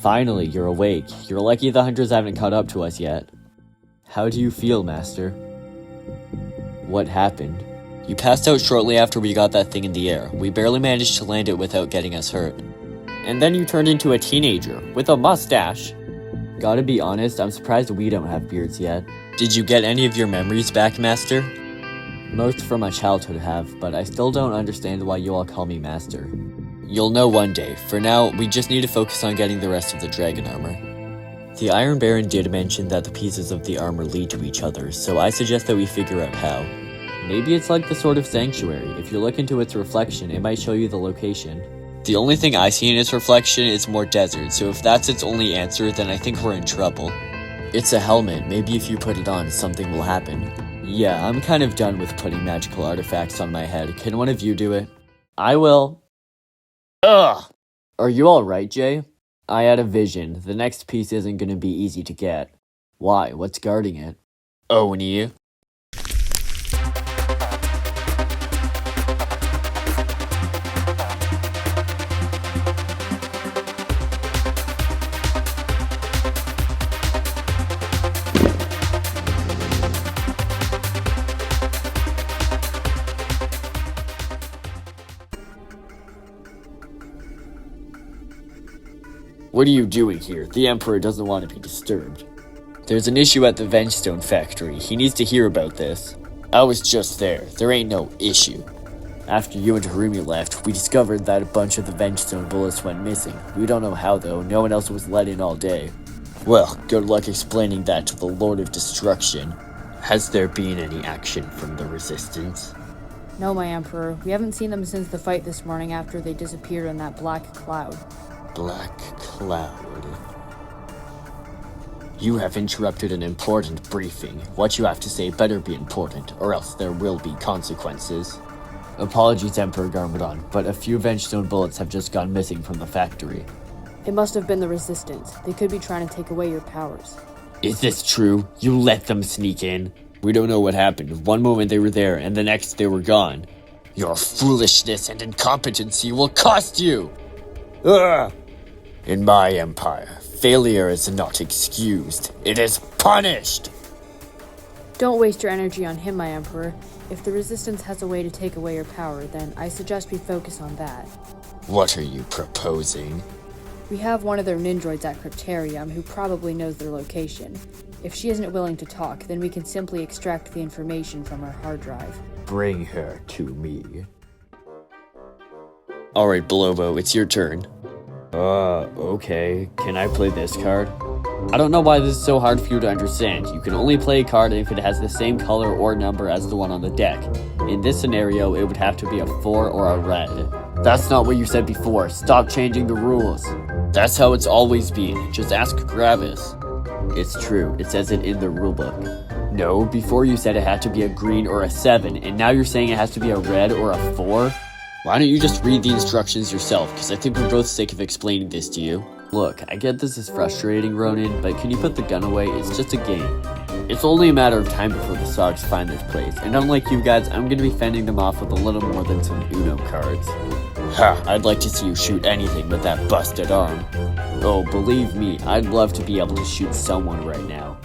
Finally, you're awake. You're lucky the hunters haven't caught up to us yet. How do you feel, Master? What happened? You passed out shortly after we got that thing in the air. We barely managed to land it without getting us hurt. And then you turned into a teenager, with a mustache. Gotta be honest, I'm surprised we don't have beards yet. Did you get any of your memories back, Master? Most from my childhood have, but I still don't understand why you all call me Master. You'll know one day. For now, we just need to focus on getting the rest of the dragon armor. The Iron Baron did mention that the pieces of the armor lead to each other, so I suggest that we figure out how. Maybe it's like the Sword of Sanctuary. If you look into its reflection, it might show you the location. The only thing I see in its reflection is more desert, so if that's its only answer, then I think we're in trouble. It's a helmet. Maybe if you put it on, something will happen. Yeah, I'm kind of done with putting magical artifacts on my head. Can one of you do it? I will. Ugh! Are you alright, Jay? I had a vision. The next piece isn't gonna be easy to get. Why? What's guarding it? Oni. What are you doing here? The Emperor doesn't want to be disturbed. There's an issue at the Vengestone factory. He needs to hear about this. I was just there. There ain't no issue. After you and Harumi left, we discovered that a bunch of the Vengestone bullets went missing. We don't know how though. No one else was let in all day. Well, good luck explaining that to the Lord of Destruction. Has there been any action from the Resistance? No, my Emperor. We haven't seen them since the fight this morning after they disappeared in that black cloud. Black cloud. You have interrupted an important briefing. What you have to say better be important, or else there will be consequences. Apologies, Emperor Garmadon, but a few Vengestone bullets have just gone missing from the factory. It must have been the Resistance. They could be trying to take away your powers. Is this true? You let them sneak in? We don't know what happened. One moment they were there, and the next they were gone. Your foolishness and incompetency will cost you! Ugh! In my empire, failure is not excused. It is punished! Don't waste your energy on him, my Emperor. If the Resistance has a way to take away your power, then I suggest we focus on that. What are you proposing? We have one of their Ninjroids at Cryptarium who probably knows their location. If she isn't willing to talk, then we can simply extract the information from her hard drive. Bring her to me. Alright, Blobo, it's your turn. Okay. Can I play this card? I don't know why this is so hard for you to understand. You can only play a card if it has the same color or number as the one on the deck. In this scenario, it would have to be a 4 or a red. That's not what you said before. Stop changing the rules. That's how it's always been. Just ask Gravis. It's true. It says it in the rulebook. No, before you said it had to be a green or a 7, and now you're saying it has to be a red or a 4? Why don't you just read the instructions yourself, because I think we're both sick of explaining this to you. Look, I get this is frustrating, Ronin, but can you put the gun away? It's just a game. It's only a matter of time before the Sogs find this place, and unlike you guys, I'm gonna be fending them off with a little more than some Uno cards. Ha, I'd like to see you shoot anything with that busted arm. Oh, believe me, I'd love to be able to shoot someone right now.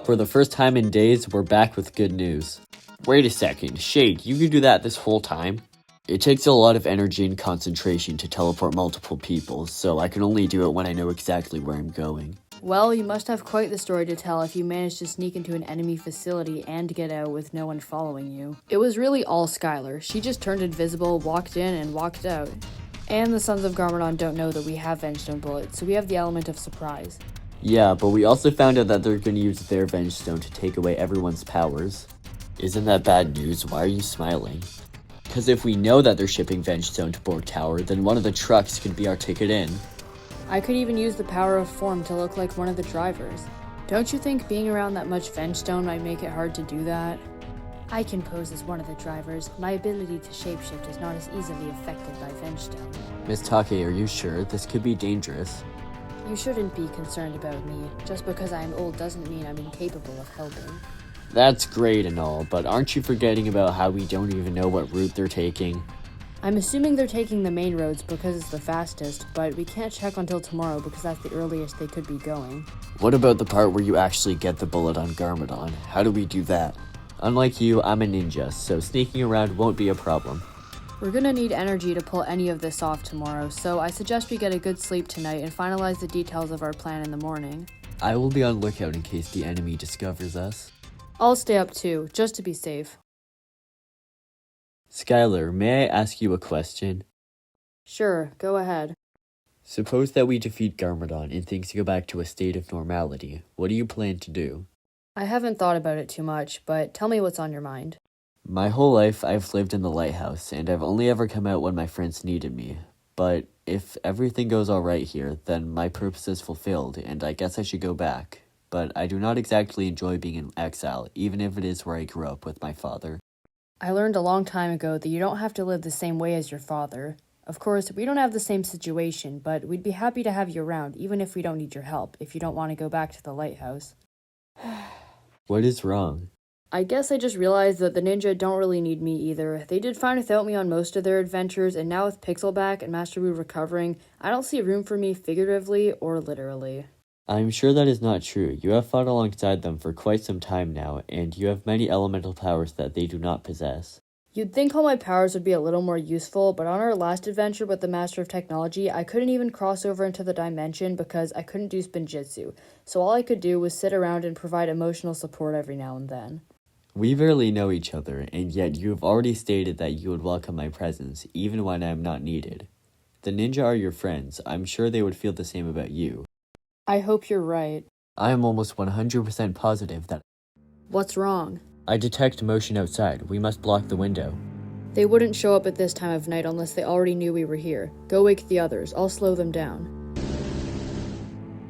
For the first time in days, we're back with good news. Wait a second, Shade, you could do that this whole time? It takes a lot of energy and concentration to teleport multiple people, so I can only do it when I know exactly where I'm going. Well, you must have quite the story to tell if you managed to sneak into an enemy facility and get out with no one following you. It was really all Skylor. She just turned invisible, walked in, and walked out. And the Sons of Garmadon don't know that we have Vengestone bullets, so we have the element of surprise. Yeah, but we also found out that they're going to use their Vengestone to take away everyone's powers. Isn't that bad news? Why are you smiling? Because if we know that they're shipping Vengestone to Borg Tower, then one of the trucks could be our ticket in. I could even use the power of form to look like one of the drivers. Don't you think being around that much Vengestone might make it hard to do that? I can pose as one of the drivers. My ability to shapeshift is not as easily affected by Vengestone. Miss Take, are you sure? This could be dangerous. You shouldn't be concerned about me. Just because I'm old doesn't mean I'm incapable of helping. That's great and all, but aren't you forgetting about how we don't even know what route they're taking? I'm assuming they're taking the main roads because it's the fastest, but we can't check until tomorrow because that's the earliest they could be going. What about the part where you actually get the bullet on Garmadon? How do we do that? Unlike you, I'm a ninja, so sneaking around won't be a problem. We're gonna need energy to pull any of this off tomorrow, so I suggest we get a good sleep tonight and finalize the details of our plan in the morning. I will be on lookout in case the enemy discovers us. I'll stay up too, just to be safe. Skylor, may I ask you a question? Sure, go ahead. Suppose that we defeat Garmadon and things go back to a state of normality. What do you plan to do? I haven't thought about it too much, but tell me what's on your mind. My whole life, I've lived in the lighthouse, and I've only ever come out when my friends needed me. But if everything goes alright here, then my purpose is fulfilled, and I guess I should go back. But I do not exactly enjoy being in exile, even if it is where I grew up with my father. I learned a long time ago that you don't have to live the same way as your father. Of course, we don't have the same situation, but we'd be happy to have you around, even if we don't need your help, if you don't want to go back to the lighthouse. What is wrong? I guess I just realized that the ninja don't really need me either. They did fine without me on most of their adventures, and now with Pixel back and Master Wu recovering, I don't see room for me figuratively or literally. I'm sure that is not true. You have fought alongside them for quite some time now, and you have many elemental powers that they do not possess. You'd think all my powers would be a little more useful, but on our last adventure with the Master of Technology, I couldn't even cross over into the dimension because I couldn't do spinjitzu, so all I could do was sit around and provide emotional support every now and then. We barely know each other, and yet you have already stated that you would welcome my presence, even when I am not needed. The ninja are your friends. I'm sure they would feel the same about you. I hope you're right. I am almost 100% positive that What's wrong? I detect motion outside. We must block the window. They wouldn't show up at this time of night unless they already knew we were here. Go wake the others. I'll slow them down.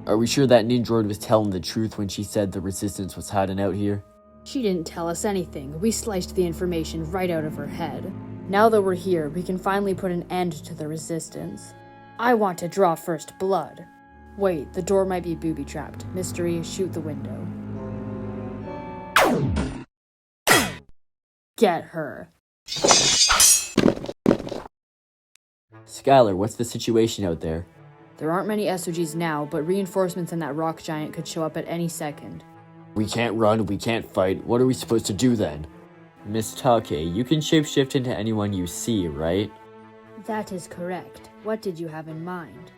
Are we sure that Ninjord was telling the truth when she said the resistance was hiding out here? She didn't tell us anything. We sliced the information right out of her head. Now that we're here, we can finally put an end to the resistance. I want to draw first blood. Wait, the door might be booby-trapped. Mystery, shoot the window. Get her. Skylor, what's the situation out there? There aren't many SOGs now, but reinforcements in that rock giant could show up at any second. We can't run, we can't fight. What are we supposed to do then? Miss Take, you can shapeshift into anyone you see, right? That is correct. What did you have in mind?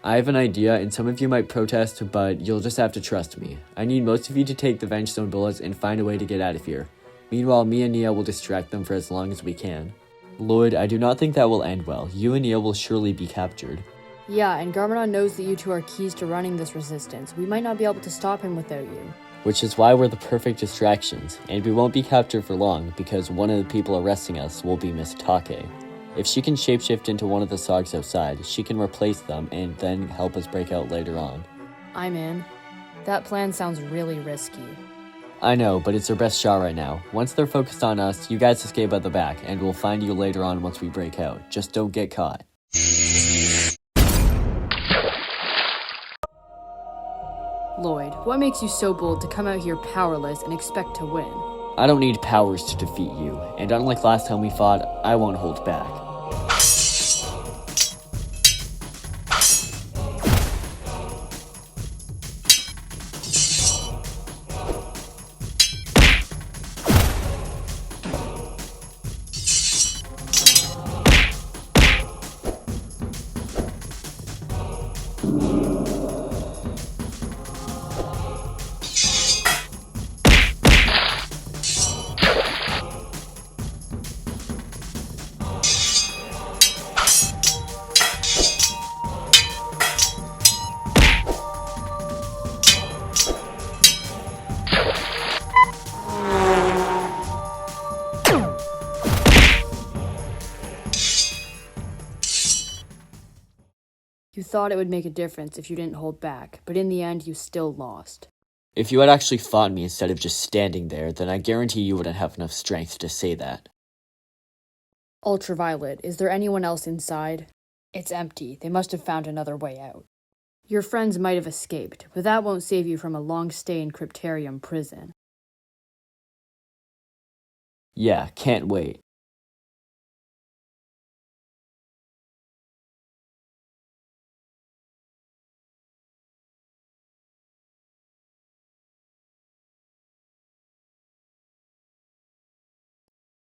I have an idea, and some of you might protest, but you'll just have to trust me. I need most of you to take the Venge Stone bullets and find a way to get out of here. Meanwhile, me and Nia will distract them for as long as we can. Lloyd, I do not think that will end well. You and Nia will surely be captured. Yeah, and Garmadon knows that you two are keys to running this resistance. We might not be able to stop him without you. Which is why we're the perfect distractions, and we won't be captured for long because one of the people arresting us will be Miss Take. If she can shapeshift into one of the Sogs outside, she can replace them and then help us break out later on. I'm in. That plan sounds really risky. I know, but it's our best shot right now. Once they're focused on us, you guys escape at the back, and we'll find you later on once we break out. Just don't get caught. Lloyd, what makes you so bold to come out here powerless and expect to win? I don't need powers to defeat you, and unlike last time we fought, I won't hold back. You thought it would make a difference if you didn't hold back, but in the end, you still lost. If you had actually fought me instead of just standing there, then I guarantee you wouldn't have enough strength to say that. Ultraviolet, is there anyone else inside? It's empty. They must have found another way out. Your friends might have escaped, but that won't save you from a long stay in Cryptarium prison. Yeah, can't wait.